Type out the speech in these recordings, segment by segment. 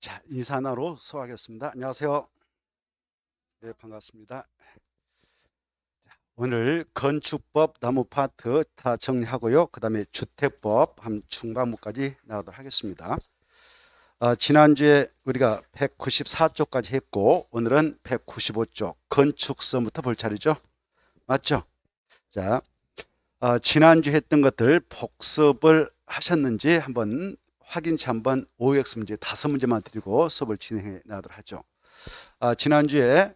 자, 인사나로 소화하겠습니다. 안녕하세요. 네, 반갑습니다. 오늘 건축법 나무 파트 다 정리하고요. 그 다음에 주택법 한 중반부까지 나가도록 하겠습니다. 지난주에 우리가 194쪽까지 했고, 오늘은 195쪽 건축서부터 볼 차례죠. 맞죠? 자, 지난주 했던 것들 복습을 하셨는지 한번 확인치 한번 OX 문제 5문제만 드리고 수업을 진행해 나가도록 하죠. 지난주에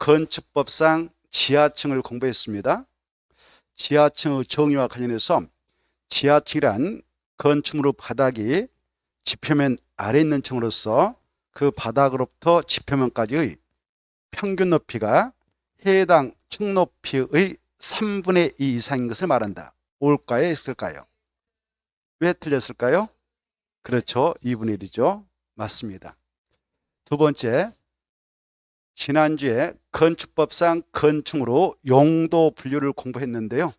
건축법상 지하층을 공부했습니다. 지하층의 정의와 관련해서 지하층이란 건축물의 바닥이 지표면 아래 있는 층으로서 그 바닥으로부터 지표면까지의 평균 높이가 해당 층 높이의 3분의 2 이상인 것을 말한다. 올까요? X일까요? 왜 틀렸을까요? 그렇죠. 2분의 1이죠. 맞습니다. 두 번째, 지난주에 건축법상 건축으로 용도 분류를 공부했는데요.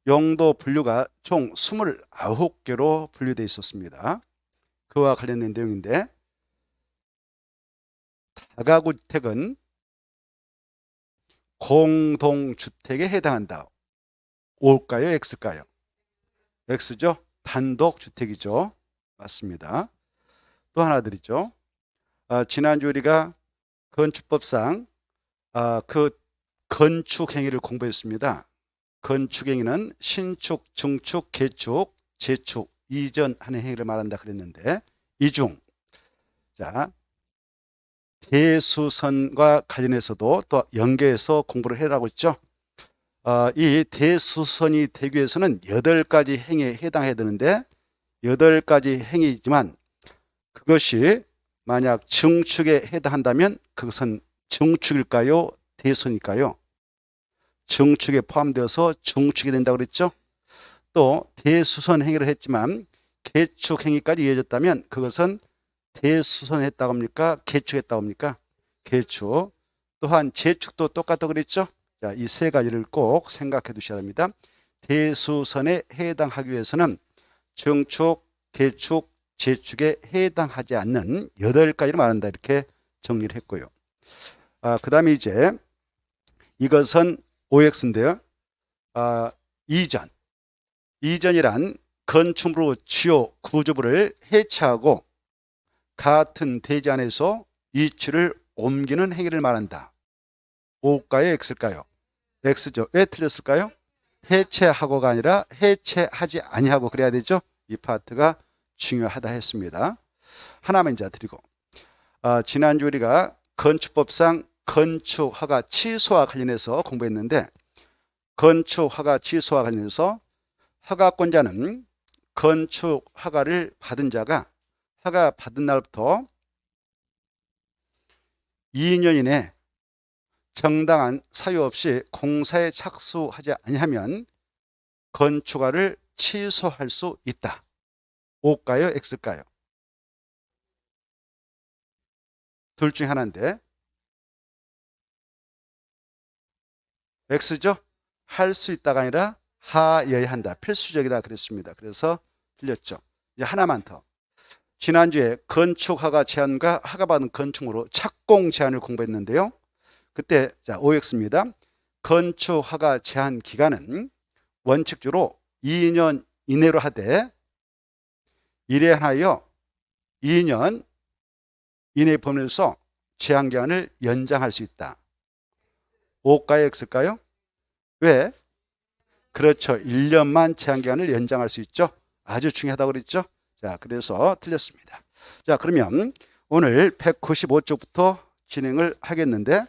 용도 분류가 총 29개로 분류되어 있었습니다. 그와 관련된 내용인데, 다가구 주택은 공동주택에 해당한다. O일까요? X일까요? X죠. 단독주택이죠. 맞습니다. 또 하나 드리죠. 지난주 우리가 건축법상 그 건축 행위를 공부했습니다. 건축 행위는 신축, 증축, 개축, 재축, 이전하는 행위를 말한다 그랬는데, 이 중 대수선과 관련해서도 또 연계해서 공부를 해라고 했죠. 이 대수선이 되기 위해서는 8가지 행위에 해당해야 되는데, 8가지 행위이지만 그것이 만약 증축에 해당한다면 그것은 증축일까요? 대수선일까요? 증축에 포함되어서 증축이 된다고 그랬죠. 또 대수선 행위를 했지만 개축 행위까지 이어졌다면 그것은 대수선 했다고 합니까? 개축했다고 합니까? 개축. 또한 재축도 똑같다고 그랬죠. 자, 이 세 가지를 꼭 생각해 두셔야 합니다. 대수선에 해당하기 위해서는 증축, 개축, 재축에 해당하지 않는 8가지를 말한다. 이렇게 정리를 했고요. 그 다음에 이제 이것은 OX인데요. 이전이란 건축물의 주요 구조부를 해체하고 같은 대지 안에서 위치를 옮기는 행위를 말한다. O일까요? X일까요? X죠. 왜 틀렸을까요? 해체하고가 아니라 해체하지 아니하고 그래야 되죠. 이 파트가 중요하다 했습니다. 하나만 이제 드리고, 지난주 우리가 건축법상 건축허가 취소와 관련해서 공부했는데, 건축허가 취소와 관련해서 허가권자는 건축허가를 받은 자가 허가 받은 날부터 2년 이내 정당한 사유 없이 공사에 착수하지 아니하면 건축허가를 취소할 수 있다. O일까요? X일까요? 둘 중에 하나인데 X죠? 할 수 있다가 아니라 하여야 한다. 필수적이다 그랬습니다. 그래서 틀렸죠. 이제 하나만 더. 지난주에 건축허가 제한과 허가받은 건축물로 착공 제한을 공부했는데요. 그때 OX입니다. 건축허가 제한 기간은 원칙적으로 2년 이내로 하되 이래 하여 2년 이내 범위에서 제한 기간을 연장할 수 있다. O일까요? X일까요? 왜? 그렇죠. 1년만 제한 기간을 연장할 수 있죠. 아주 중요하다고 그랬죠. 자, 그래서 틀렸습니다. 자, 그러면 오늘 195쪽부터 진행을 하겠는데,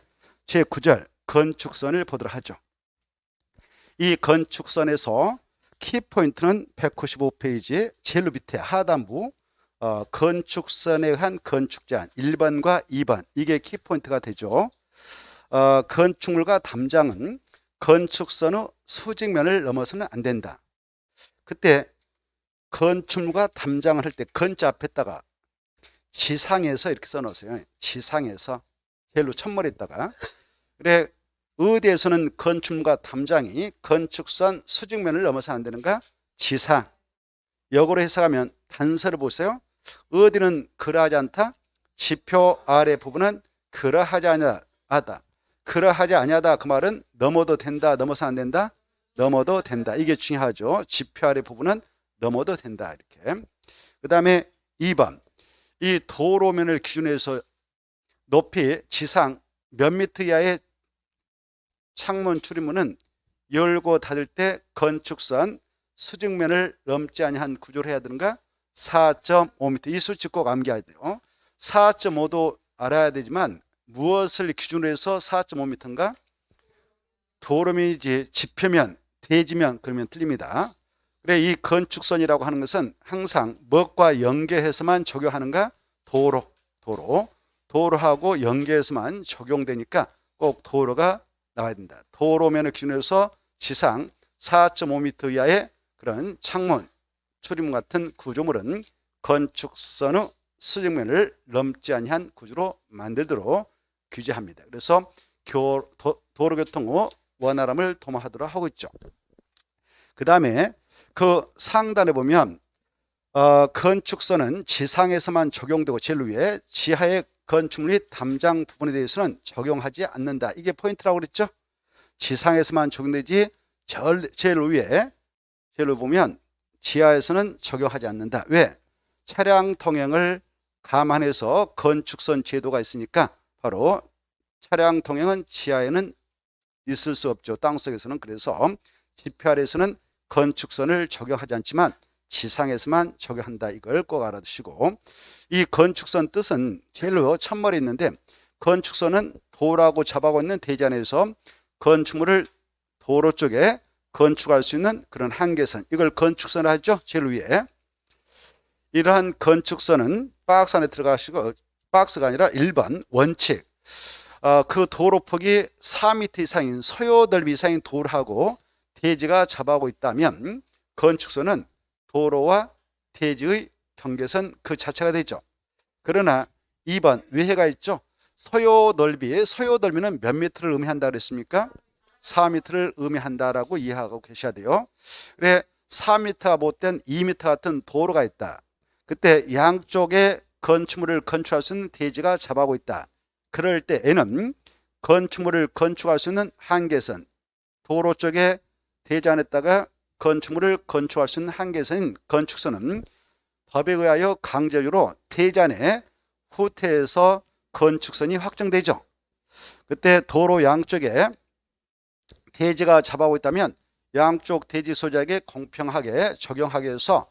제9절 건축선을 보도록 하죠. 이 건축선에서 키포인트는 195페이지 제일 밑에 하단부 건축선에 의한 건축 제한 1번과 2번, 이게 키포인트가 되죠. 건축물과 담장은 건축선의 수직면을 넘어서는 안 된다. 그때 건축물과 담장을 할 때 건자 앞에다가 지상에서 이렇게 써놓으세요. 지상에서 제일로 첫머리에다가. 그래, 어디에서는 건축물과 담장이 건축선 수직면을 넘어서 안 되는가? 지상. 역으로 해석하면 단서를 보세요. 어디는 그러하지 않다? 지표 아래 부분은 그러하지 아니하다. 그러하지 아니하다 그 말은 넘어도 된다, 넘어서 안 된다? 넘어도 된다. 이게 중요하죠. 지표 아래 부분은 넘어도 된다. 이렇게. 그 다음에 2번. 이 도로면을 기준으로 해서 높이 지상 몇 미터 이하의 창문 출입문은 열고 닫을 때 건축선 수직면을 넘지 아니한 구조를 해야 되는가? 4.5m. 이 수치 꼭 암기해야 돼요. 4.5도 알아야 되지만 무엇을 기준으로 해서 4.5m인가? 도로면이지 지표면, 대지면 그러면 틀립니다. 그래, 이 건축선이라고 하는 것은 항상 무엇과 연계해서만 적용하는가? 도로하고 연계해서만 적용되니까 꼭 도로가 나와야 된다. 도로면을 기준으로 해서 지상 4.5m 이하의 그런 창문, 출입문 같은 구조물은 건축선의 수직면을 넘지 아니한 구조로 만들도록 규제합니다. 그래서 도로교통의 원활함을 도모하도록 하고 있죠. 그 다음에 그 상단에 보면 건축선은 지상에서만 적용되고 제일 위에 지하의 건축물 및 담장 부분에 대해서는 적용하지 않는다. 이게 포인트라고 그랬죠. 지상에서만 적용되지 제일 위에 보면 지하에서는 적용하지 않는다. 왜? 차량 통행을 감안해서 건축선 제도가 있으니까 바로 차량 통행은 지하에는 있을 수 없죠. 땅속에서는. 그래서 지표 아래에서는 건축선을 적용하지 않지만 지상에서만 적용한다. 이걸 꼭 알아두시고, 이 건축선 뜻은 제일로 첫머리 있는데, 건축선은 도로하고 접하고 있는 대지 안에서 건축물을 도로 쪽에 건축할 수 있는 그런 한계선, 이걸 건축선을 하죠. 제일 위에. 이러한 건축선은 박스 안에 들어가시고, 박스가 아니라 1번 원칙, 그 도로폭이 4m 이상인 소요 넓이 이상인 도로하고 대지가 접하고 있다면 건축선은 도로와 대지의 경계선 그 자체가 되죠. 그러나 2번 외해가 있죠. 소요 넓이는 몇 미터를 의미한다 그랬습니까? 4m를 의미한다라고 이해하고 계셔야 돼요. 그래, 4m가 못된 2m 같은 도로가 있다. 그때 양쪽에 건축물을 건축할 수 있는 대지가 접하고 있다. 그럴 때에는 건축물을 건축할 수 있는 한계선, 도로 쪽에 대지 안에다가 건축물을 건축할 수 있는 한계선인 건축선은 법에 의하여 강제로 대지 안에 후퇴해서 건축선이 확정되죠. 그때 도로 양쪽에 대지가 잡아오고 있다면 양쪽 대지 소지에게 공평하게 적용하기 위해서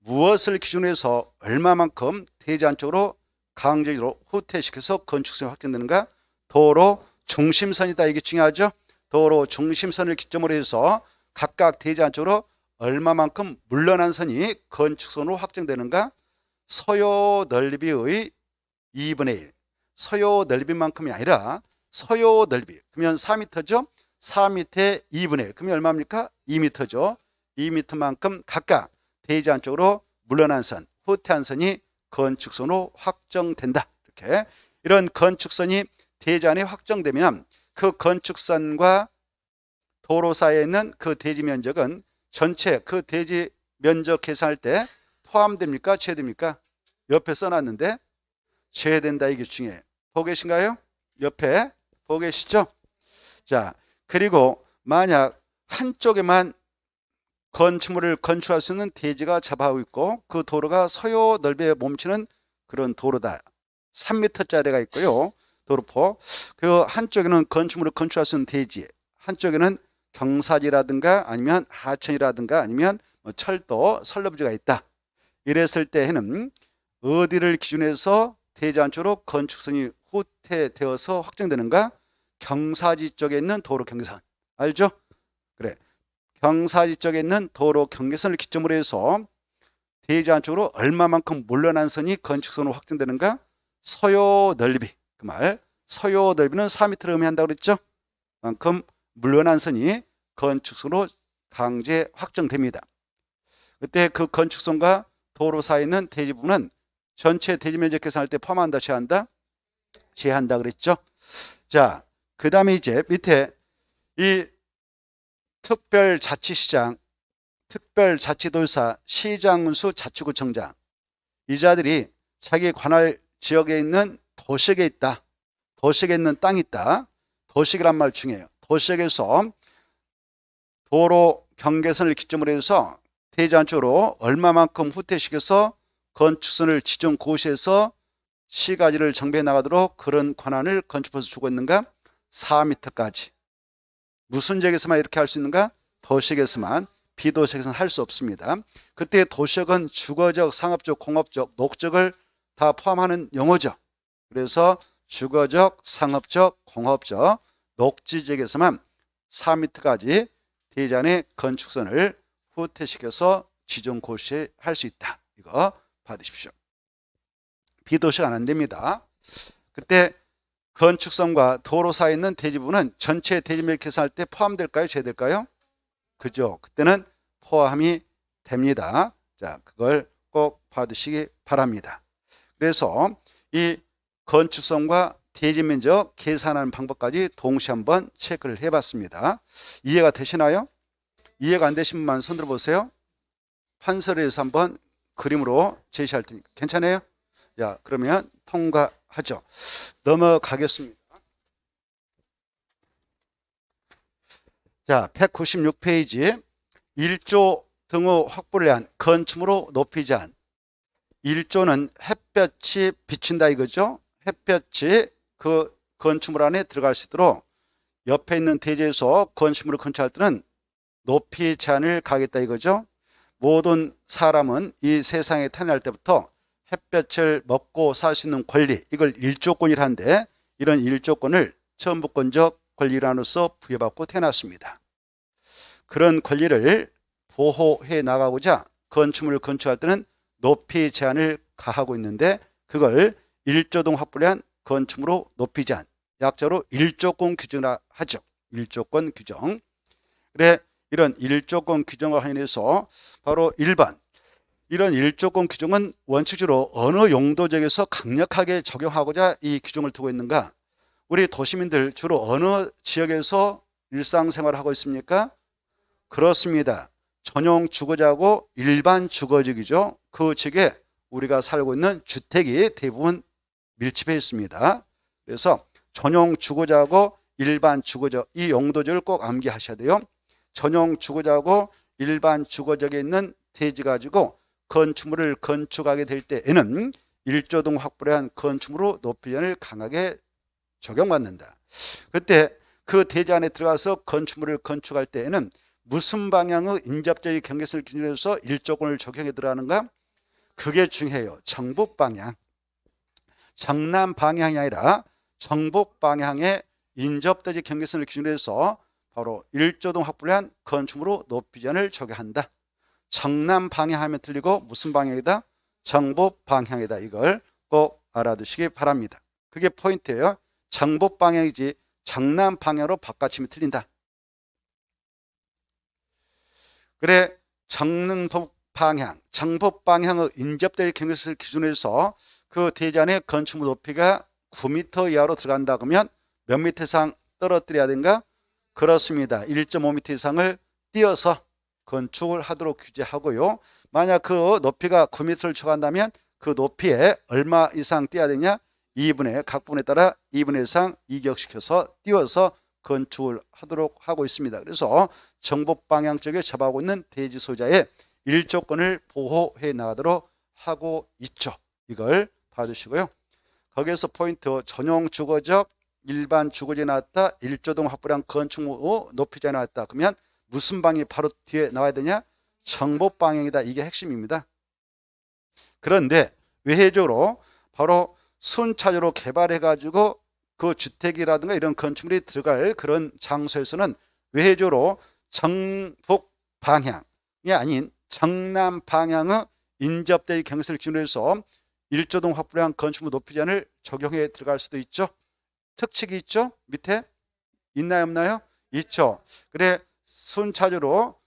무엇을 기준으로 해서 얼마만큼 대지 안쪽으로 강제로 후퇴시켜서 건축선이 확정되는가? 도로 중심선이다. 이게 중요하죠. 도로 중심선을 기점으로 해서 각각 대지 안쪽으로 얼마만큼 물러난 선이 건축선으로 확정되는가? 소요 넓이의 2분의 1. 소요 넓이만큼이 아니라 소요 넓이. 그러면 4m죠. 4m의 2분의 1. 그러면 얼마입니까? 2m죠. 2m만큼 각각 대지 안쪽으로 물러난 선, 후퇴한 선이 건축선으로 확정된다. 이렇게. 이런 건축선이 대지 안에 확정되면 그 건축선과 도로 사이에 있는 그 대지 면적은 전체 그 대지 면적 계산할 때 포함됩니까? 제외됩니까? 옆에 써놨는데 제외된다. 이게 중요해요. 보고 계신가요? 옆에 보고 계시죠? 자, 그리고 만약 한쪽에만 건축물을 건축할 수 있는 대지가 잡아오고 있고 그 도로가 소요 넓이에 몸치는 그런 도로다. 3m짜리가 있고요. 도로폭. 그 한쪽에는 건축물을 건축할 수 있는 대지, 한쪽에는 경사지라든가 아니면 하천이라든가 아니면 철도, 선로부지가 있다. 이랬을 때에는 어디를 기준으로 해서 대지 안쪽으로 건축선이 후퇴되어서 확정되는가? 경사지 쪽에 있는 도로 경계선. 알죠? 그래. 경사지 쪽에 있는 도로 경계선을 기점으로 해서 대지 안쪽으로 얼마만큼 물러난 선이 건축선으로 확정되는가? 소요 넓이. 그 말. 소요 넓이는 4m를 의미한다고 그랬죠? 만큼 물러난 선이 건축선으로 강제 확정됩니다. 그때 그 건축선과 도로 사이에 있는 대지 부분은 전체 대지 면적 계산할 때 포함한다, 제한다? 제한다 그랬죠? 자, 그 다음에 이제 밑에 이 특별자치시장, 특별자치도지사, 시장군수, 자치구청장, 이자들이 자기 관할 지역에 있는 도시역에 있다. 도시역에 있는 땅이 있다. 도시역이란 말 중요해요. 도시역에서 도로 경계선을 기점으로 해서 대지 안쪽으로 얼마만큼 후퇴시켜서 건축선을 지정 고시해서 시가지를 정비해 나가도록 그런 권한을 건축법에서 주고 있는가? 4m까지. 무슨 지역에서만 이렇게 할 수 있는가? 도시역에서만. 비도시역에서는 할 수 없습니다. 그때 도시역은 주거적, 상업적, 공업적, 녹적을 다 포함하는 용어죠. 그래서 주거적, 상업적, 공업적, 녹지지역에서만 4m까지 대지 안에 건축선을 후퇴시켜서 지정 고시할 수 있다. 이거 받으십시오. 비도시가 안 됩니다. 그때 건축선과 도로 사이에 있는 대지 부분은 전체 대지面계산할 때 포함될까요? 제외될까요? 그죠? 그때는 포함이 됩니다. 자, 그걸 꼭 받으시기 바랍니다. 그래서 이 건축선과 대지 면적 계산하는 방법까지 동시에 한번 체크를 해봤습니다. 이해가 되시나요? 이해가 안 되신 분만 손 들어보세요. 판서리에서 한번 그림으로 제시할 테니까 괜찮아요? 자, 그러면 통과하죠. 넘어가겠습니다. 자, 196페이지 1조 등의 확보를 위한 건축물로 높이 제한. 1조는 햇볕이 비친다 이거죠. 햇볕이 그 건축물 안에 들어갈 수 있도록 옆에 있는 대지에서 건축물을 건축할 때는 높이 제한을 가겠다 이거죠. 모든 사람은 이 세상에 태어날 때부터 햇볕을 먹고 살 수 있는 권리, 이걸 1조권이라는데 이런 1조권을 천부권적 권리란으로서 부여받고 태어났습니다. 그런 권리를 보호해 나가고자 건축물을 건축할 때는 높이 제한을 가하고 있는데 그걸 1조등 확보를 한 건축물로 높이 제한, 약자로 1조권 규정이라 하죠. 1조권 규정. 그래, 이런 1조권 규정과 관련해서 바로 1번, 이런 1조권 규정은 원칙적으로 어느 용도지역에서 강력하게 적용하고자 이 규정을 두고 있는가? 우리 도시민들 주로 어느 지역에서 일상생활을 하고 있습니까? 그렇습니다. 전용 주거지하고 일반 주거지이죠. 그 지역에 우리가 살고 있는 주택이 대부분 밀집해 있습니다. 그래서 전용 주거지하고 일반 주거지, 이 용도지를 꼭 암기하셔야 돼요. 전용 주거지하고 일반 주거지에 있는 대지 가지고 건축물을 건축하게 될 때에는 1조등 확보를 한 건축물로 높이 제한을 강하게 적용받는다. 그때 그 대지 안에 들어가서 건축물을 건축할 때에는 무슨 방향의 인접적인 경계선을 기준으로 해서 1조권을 적용해 들어가는가? 그게 중요해요. 정북 방향. 정남 방향이 아니라 정북 방향의 인접대지 경계선을 기준으로 해서 바로 1조등 확보를 한 건축물로 높이 제한을 적용한다. 정남 방향 하면 틀리고 무슨 방향이다? 정북 방향이다. 이걸 꼭 알아두시기 바랍니다. 그게 포인트예요. 정북 방향이지 정남 방향으로 바꿔치면 틀린다. 그래, 정북 방향, 정북 방향의 인접대지 경계선을 기준으로 해서 그 대지 안에 건축물 높이가 9m 이하로 들어간다 그러면 몇 미터 이상 떨어뜨려야 되는가? 그렇습니다. 1.5m 이상을 띄어서 건축을 하도록 규제하고요. 만약 그 높이가 9m를 초과한다면 그 높이에 얼마 이상 띄어야 되냐? 2분의 각 부분에 따라 2분의 이상 이격시켜서 띄워서 건축을 하도록 하고 있습니다. 그래서 정북 방향 쪽에 접하고 있는 대지 소유자의 1조권을 보호해 나가도록 하고 있죠. 이걸 봐주시고요. 거기에서 포인트, 전용 주거적 일반 주거지에 나왔다. 1조등 확보량 건축물 높이 제한에 나왔다. 그러면 무슨 방이 바로 뒤에 나와야 되냐? 정북 방향이다. 이게 핵심입니다. 그런데 외회적으로 바로 순차적으로 개발해가지고 그 주택이라든가 이런 건축물이 들어갈 그런 장소에서는 외회적으로 정북 방향이 아닌 정남 방향의 인접대지 경계선을 기준으로 해서 1조등 확보를 한 건축물 높이 제한을 적용해 들어갈 수도 있죠. 특칙이 있죠. 밑에 있나요 없나요? 있죠. 그래, 순차적으로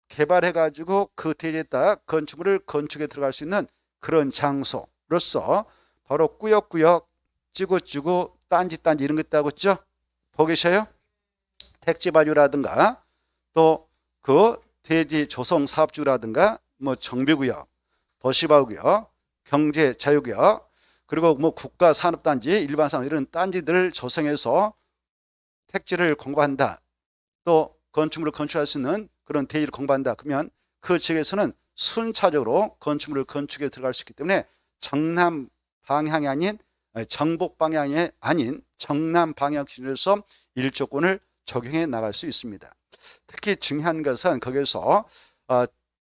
개발해가지고 그 대지에 따라 건축물을 건축에 들어갈 수 있는 그런 장소로서 바로 꾸역꾸역 찌고찌고 딴지 이런 거 있다고 했죠. 보고 계셔요? 택지발유라든가 또 그 대지 조성 사업주라든가 뭐 정비구역, 도시발구역, 경제 자유구역, 그리고 뭐 국가산업단지, 일반산업 이런 단지들을 조성해서 택지를 공부한다. 또 건축물을 건축할 수 있는 그런 대지를 공부한다. 그러면 그 지역에서는 순차적으로 건축물을 건축에 들어갈 수 있기 때문에 정남 방향이 아닌 정북 방향이 아닌 정남 방향 기준에서 일조권을 적용해 나갈 수 있습니다. 특히 중요한 것은 거기에서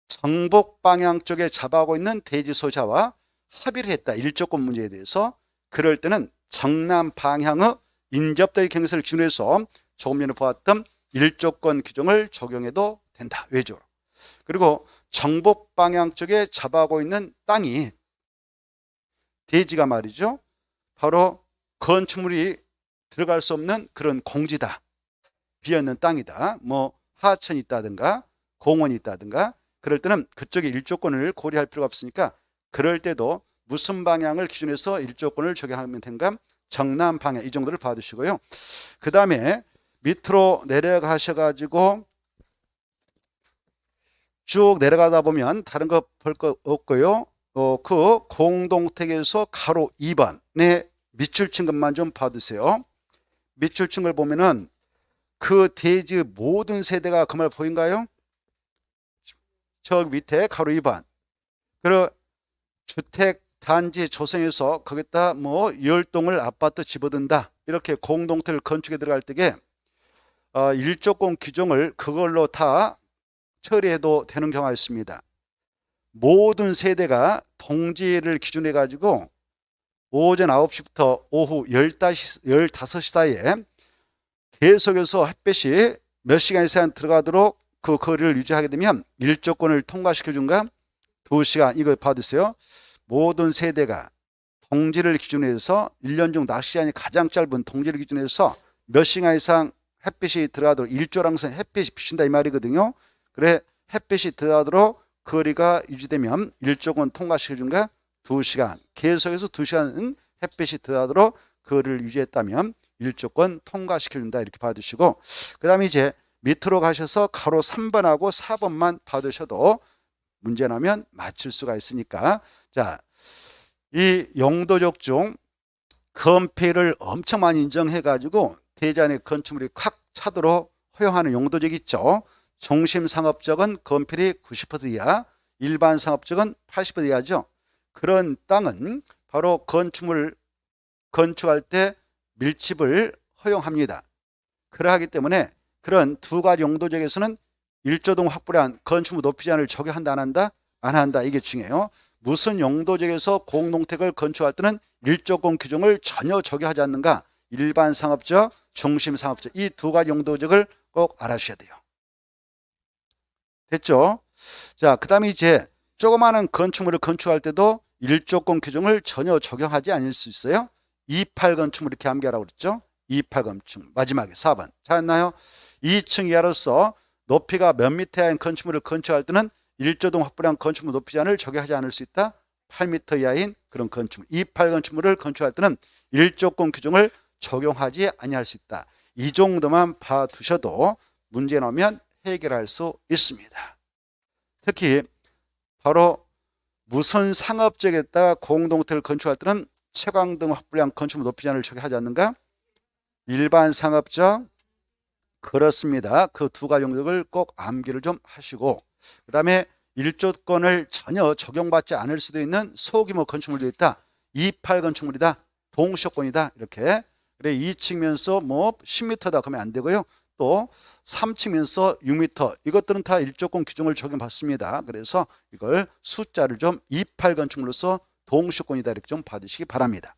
정북 방향 쪽에 잡아오고 있는 대지 소유자와 합의를 했다. 일조권 문제에 대해서. 그럴 때는 정남 방향의 인접대지 경계선을 기준으로 해서 조금 전에 보았던 일조권 규정을 적용해도 된다. 외적으로. 그리고 정북 방향 쪽에 잡아오고 있는 땅이 대지가 말이죠. 바로 건축물이 들어갈 수 없는 그런 공지다. 비어있는 땅이다. 뭐 하천이 있다든가 공원이 있다든가 그럴 때는 그쪽에 일조권을 고려할 필요가 없으니까 그럴 때도 무슨 방향을 기준해서 일조권을 적용하면 되는가? 정남 방향 이 정도를 봐두시고요. 그 다음에 밑으로 내려가셔가지고 쭉 내려가다 보면 다른 거 볼 거 없고요. 그 공동택에서 가로 2번의 밑줄 친 것만 좀 봐두세요. 밑줄 친 걸 보면은 그 대지 모든 세대가 그 말 보인가요? 저 밑에 가로 2번. 그리고 주택 단지 조성해서 거기다 뭐 10동을 아파트 집어든다. 이렇게 공동택을 건축에 들어갈 때에 일조권 규정을 그걸로 다 처리해도 되는 경우가 있습니다. 모든 세대가 동지를 기준해 가지고 오전 9시부터 오후 15시 사이에 계속해서 햇빛이 몇 시간 이상 들어가도록 그 거리를 유지하게 되면 일조권을 통과시켜준가 2시간 이거 받으세요. 모든 세대가 동지를 기준으로 해서 1년 중 낮 시간이 가장 짧은 동지를 기준으로 해서 몇 시간 이상 햇빛이 들어가도록 일조랑선 햇빛이 비춘다 이 말이거든요. 그래 햇빛이 들어가도록 거리가 유지되면 일조권 통과시켜준가 2시간 계속해서 2시간은 햇빛이 들어가도록 거리를 유지했다면 일조권 통과시켜준다 이렇게 봐두시고 그 다음에 이제 밑으로 가셔서 가로 3번하고 4번만 봐두셔도 문제 나면 맞출 수가 있으니까 자, 이 용도적 중 건폐를 엄청 많이 인정해 가지고 대지안에 건축물이 콱 차도록 허용하는 용도적 있죠. 중심상업적은 건폐율이 90% 이하, 일반 상업적은 80% 이하죠. 그런 땅은 바로 건축물 건축할 때 밀집을 허용합니다. 그러하기 때문에 그런 두 가지 용도적에서는 일조등 확보한 건축물 높이 제한을 적용한다 안 한다? 안 한다. 이게 중요해요. 무슨 용도적에서 공동택을 건축할 때는 일조권 규정을 전혀 적용하지 않는가? 일반 상업적, 중심 상업적 이 두 가지 용도적을 꼭 알아주셔야 돼요. 됐죠? 자, 그 다음에 이제 조그마한 건축물을 건축할 때도 일조권 규정을 전혀 적용하지 않을 수 있어요. 28 건축물 이렇게 암기하라고 그랬죠? 28 건축물 마지막에 4번 찾았나요? 2층 이하로서 높이가 몇 미터인 건축물을 건축할 때는 일조등 확보량 건축물 높이 제한을 적용하지 않을 수 있다. 8m 이하인 그런 건축물 28 건축물을 건축할 때는 일조권 규정을 적용하지 아니할 수 있다. 이 정도만 봐두셔도 문제 나오면 해결할 수 있습니다. 특히 바로 무슨 상업지역에다가 공동택을 건축할 때는 채광등 확보량 건축물 높이 제한을 적용하지 않는가? 일반 상업적 그렇습니다. 그 두 가지 용도를 꼭 암기를 좀 하시고 그 다음에 일조권을 전혀 적용받지 않을 수도 있는 소규모 건축물도 있다. 28 건축물이다. 동시효권이다. 이렇게 그래 2층면서 뭐 10m다 그러면 안 되고요. 또 3층면서 6m 이것들은 다 일조권 규정을 적용받습니다. 그래서 이걸 숫자를 좀 28 건축물로서 동시효권이다 이렇게 좀 받으시기 바랍니다.